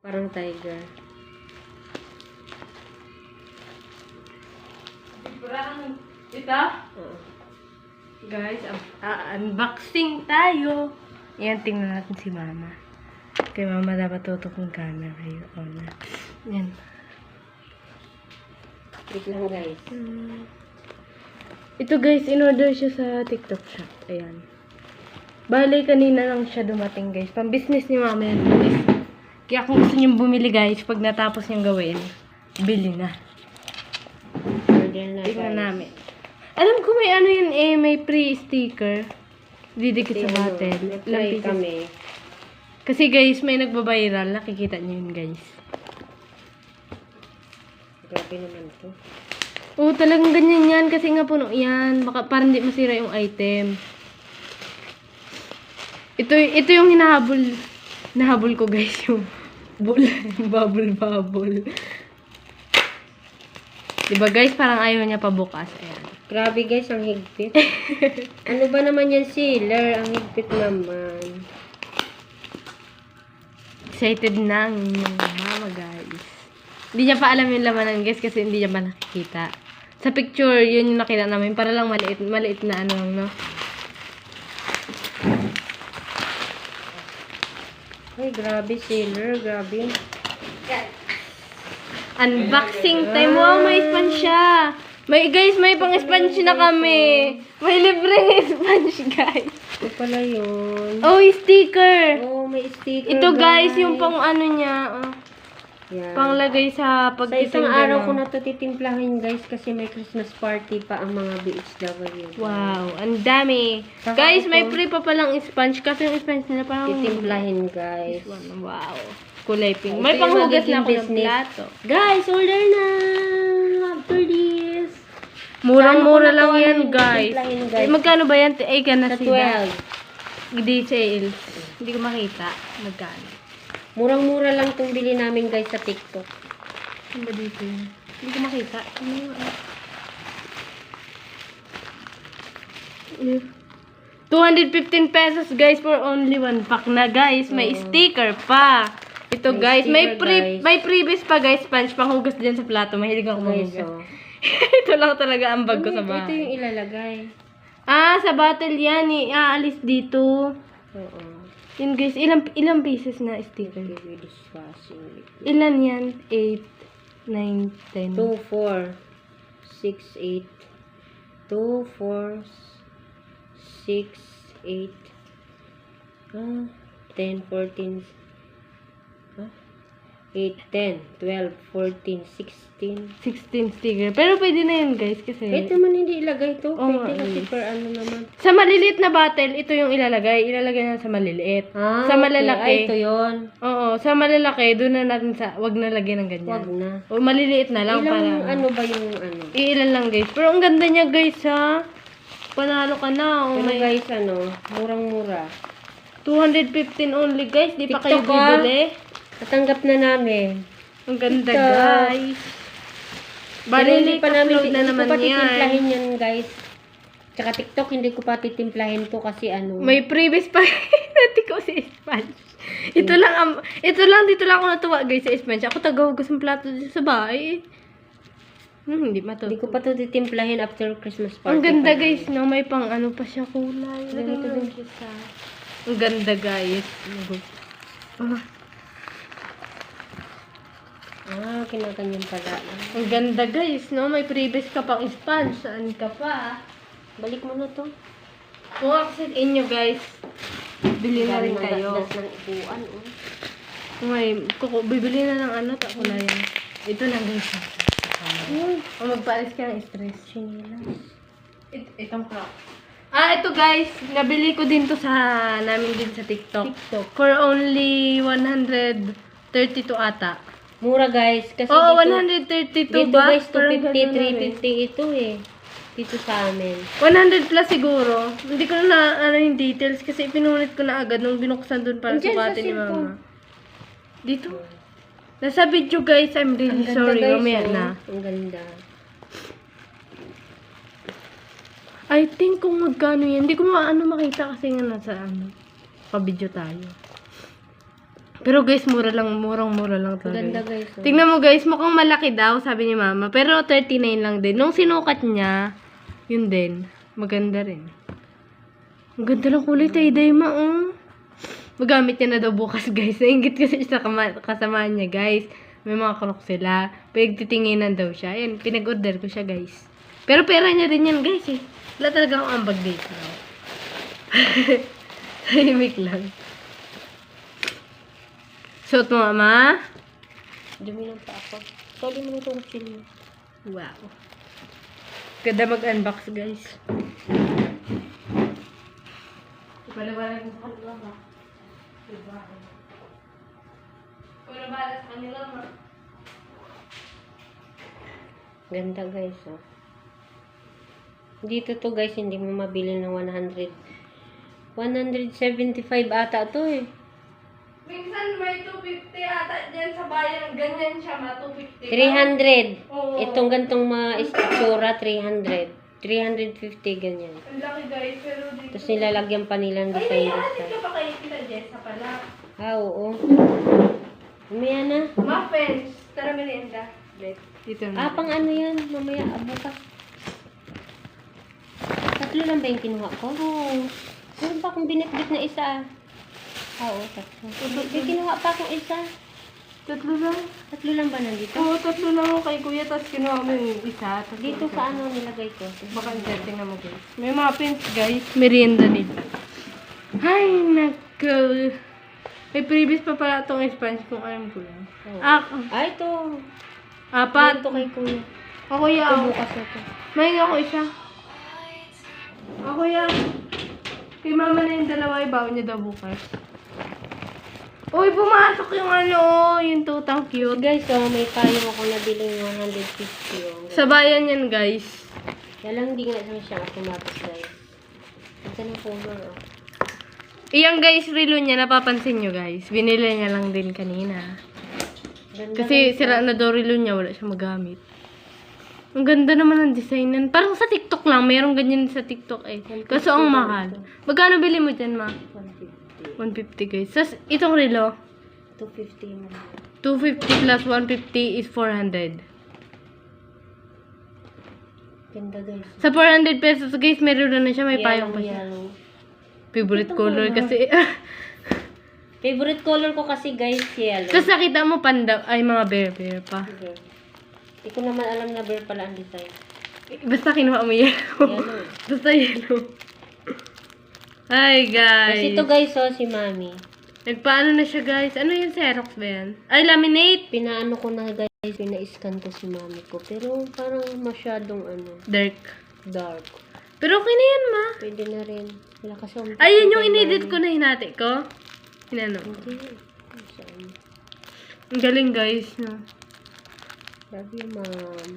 Parang tiger. Ito? Oo. Guys, unboxing tayo. Yan, tingnan natin si mama. Kay mama dapat tutok yung camera. Yun. Yan. Wait lang guys. Ito guys, in-order siya sa TikTok shop. Ayan. Bale, kanina lang siya dumating guys. Pang-business ni mama yan guys. Kaya kung gusto niyong bumili guys, pag natapos niyong gawin, bili na. Order na Tingnan guys. namin. Alam ko may ano yun eh, may free sticker. Didikit sa bottle. Ilang Try pieces? kami. Kasi guys, may nagbabiral. Nakikita niyo yun guys. Grabe naman to. Oo, talagang ganyan yan. Kasi nga puno yan. Baka parang hindi masira yung item. Ito yung hinahabol. Hinahabol ko guys yung bubble. Diba guys, parang ayaw niya pabukas. Ayan. Grabe guys, ang higpit. Ano ba naman yan, sealer? Ang higpit naman. Excited na ang inyong mama guys. Hindi niya pa alam yung lamanan guys kasi hindi niya pa nakikita. Sa picture, yun yung nakita namin. Para lang maliit na ano lang, no? Ay, grabe, sealer. Grabe. Unboxing time. Wow, may sponge siya. Guys, may pang sponge na kami. May libreng sponge, guys. Ito pala yun. Oh, sticker. Oh, may sticker. Ito, guys, yung pang ano niya. Yan. Panglagay sa Sa pagtitinda. isang araw ko na ito titimplahin guys kasi may Christmas party pa ang mga BHW. Wow, ang dami. Saka Guys, may ito, free pa palang sponge. Kasi yung sponge nila parang... titimplahin guys. Wow. Kulay pink. Ito May yung panghugas magiging na ako ng business. plato. Guys, order na! After this. Murang-mura Saan lang ko na yan, to, guys. titimplahin, guys? Magkano ba yan? Ay, ka na Sa sila. 12. Details. Hindi ko makita. Magkano. Murang-mura lang itong bili namin guys sa TikTok. Ano ba dito yun? Hindi ko makita. Ano yun? 215 pesos guys for only one pack na guys. May sticker pa. Ito May guys, sticker, guys. may freebies pa guys, sponge panghugas din sa plato. Mahilig ako Guys, maghugas. oh. Ito lang talaga ang bag ko sa Ito bahay. yung ilalagay. Sa bottle yan eh. Aalis dito. Oo. Yun guys, ilang pieces na sticker? Okay, with dishwashing liquid. Ilan yan? 8, 9, 10. 2, 4, 6, 8. 2, 4, 6, 8. 10, 14. 8, 10, 12, 14, 16. 16 sticker. Pero pwede na yun guys kasi... Kahit naman hindi ilagay to. Oo Pwede nga, kasi guys. per ano naman. Sa maliliit na bottle, ito yung ilalagay. Ilalagay na sa maliliit. Sa malalaki. Ay, ito yun. Oo, sa malalaki, doon na natin wag na lagyan ng ganyan. Wag na. O maliliit na lang Ilang para... ano ba yung ano? Iilan lang guys. Pero ang ganda niya guys ha. Panalo ka na. Oh, Pero my... guys, ano, murang-mura. 215 only guys. Di pa kayo TikTok, ah. bibili. Natanggap na namin. Ang ganda TikTok. guys. Pero hindi pa namin, upload na naman hindi ko pa yan. titimplahin yan guys. Tsaka TikTok, hindi ko pa titimplahin to kasi ano. May previous pa. Nati ko si Sponge. Ito lang, dito lang ako natuwa guys sa Sponge. Ako tagahugas ng plato dito sa bahay. Hindi matuto. Hindi ko pa to titimplahin after Christmas party. Ang ganda pa guys, no? May pang ano pa siya kulay. Ganito din siya sa... Ang ganda guys. Kinaganyan pala. Ang ganda guys, no? May previous ka pang Sponge. Saan ka pa? Balik mo na to. Kung ako sa inyo guys, bili na rin kayo. Das ng upuan. Oh. Bibili na ng ano, tako na yan. Ito lang guys. O magpaalis ka ng stress. Sinilas. Itong crop. Ito guys, nabili ko din to namin din sa TikTok. For only 132 ata. Mura guys. Kasi Oo, dito, 132 dito ba? guys, Parang 250, ganun na rin. 350 ito eh. Dito sa amin. 100 plus siguro. Hindi ko na yung details kasi pinunit ko na agad nung binuksan dun para Andiyan sa sukatin ni cellphone. mama. Dito? Nasa video guys, I'm really Ang ganda, sorry. guys, Mamaya oh. na. Ang ganda. I think kung magkano yan. Hindi ko makita kasi nga nasa pa-video tayo. Pero guys, murang-mura lang to. Ganda guys. Oh. Tingnan mo guys, mukhang malaki daw, sabi ni mama. Pero 39 lang din. Nung sinukat niya, yun din. Maganda rin. Ang ganda lang kulay tie-dye ma, oh. Magamit niya na daw bukas guys. Nainggit kasi sa kasama niya guys. May mga crocs sila. Pagtitinginan daw siya. Ayan, pinag-order ko siya guys. Pero pera niya din yan guys eh. Wala talaga akong ambag dito. Tahimik lang. Suot mo, ama? Dumi lang pa ako. Sorry mo itong film. Wow. Ganda mag-unbox, guys. Ipalabalan mo sa kanila, ma. Diba? Ipalabalan sa kanila, ma. Ganda guys, oh. Dito to guys, hindi mo mabili ng 175 ata to eh. Minsan may 250 ata dyan sa bayan. Ganyan siya, ma. 250. 300. Oo. Itong gantong mga itsura, 300. 350 ganyan. Ang laki, guys. Pero dito... Tapos nilalagyan pa nila ng Ay, may design. ka pa kayo kita, Jessa pala. Ah, oo. Mamaya na. Muffins. Tara, merienda. Dito na. Ah, pang ano yan? Mamaya, bukas. Tatlo lang ba yung kinuha ko? Oo. Meron pa akong binitbit na isa. Ah, oo, tatlo. May kinuha pa akong isa. Tatlo lang. Tatlo lang ba nandito? Oo, tatlo lang ako kay kuya. Tapos kinuha mo yung isa. Tapos Dito sa ano nilagay ko? baka interesting naman guys. May muffins guys. Merienda nila. Ay, nako. May previous pa pala itong sponge kung alam ko yan. Oo. Ah, ito. apat. Ito kay kuya. Ako ya. Ito bukas na to. May ako isa. Ako ya. Kay mama na yung dalawa, ibaon niya daw bukas. Uy, pumasok yung ano, yung tutang So cute. guys, oh, may payong ako nabiling 150 yung... Sa bayan yan, guys. Kaya lang hindi nga siya automatic guys. Ito na color oh. Iyang guys, relo niya, napapansin nyo guys. Binili niya lang din kanina. Ganda Kasi guys, sira na daw relo niya, wala siya magamit. Ang ganda naman ng designan. Parang sa TikTok lang, mayroong ganyan sa TikTok eh. Kaso ang mahal. Magkano bili mo dyan, ma? 150. 150 guys. Tapos itong relo, 250 mo. 250 plus 150 is 400. Ganda guys. Sa 400 pesos guys, meron na siya, may payong pa siya. Yellow. Favorite Ito color muna. kasi. Favorite color ko kasi guys, yellow. Tapos nakita mo panda, ay mga bear pa. Okay. Hindi ko naman alam na bear pala ang design. Basta kinuha mo yellow. Yellow. Basta yellow. Hi guys. Kasi ito guys, oh, si Mami. Nagpaano na siya guys? Ano yung Xerox ba yan? Ay, laminate! Pinaano ko na guys, pina-scan ko si Mami ko. Pero parang masyadong ano, Dark. dark. Pero okay na yan, ma. Pwede na rin. Wala kasi akong Ayun yung kay inedit Mami. ko na hinati ko. Hinano. Hindi. Saan? Ang galing guys, no? Love you, mom.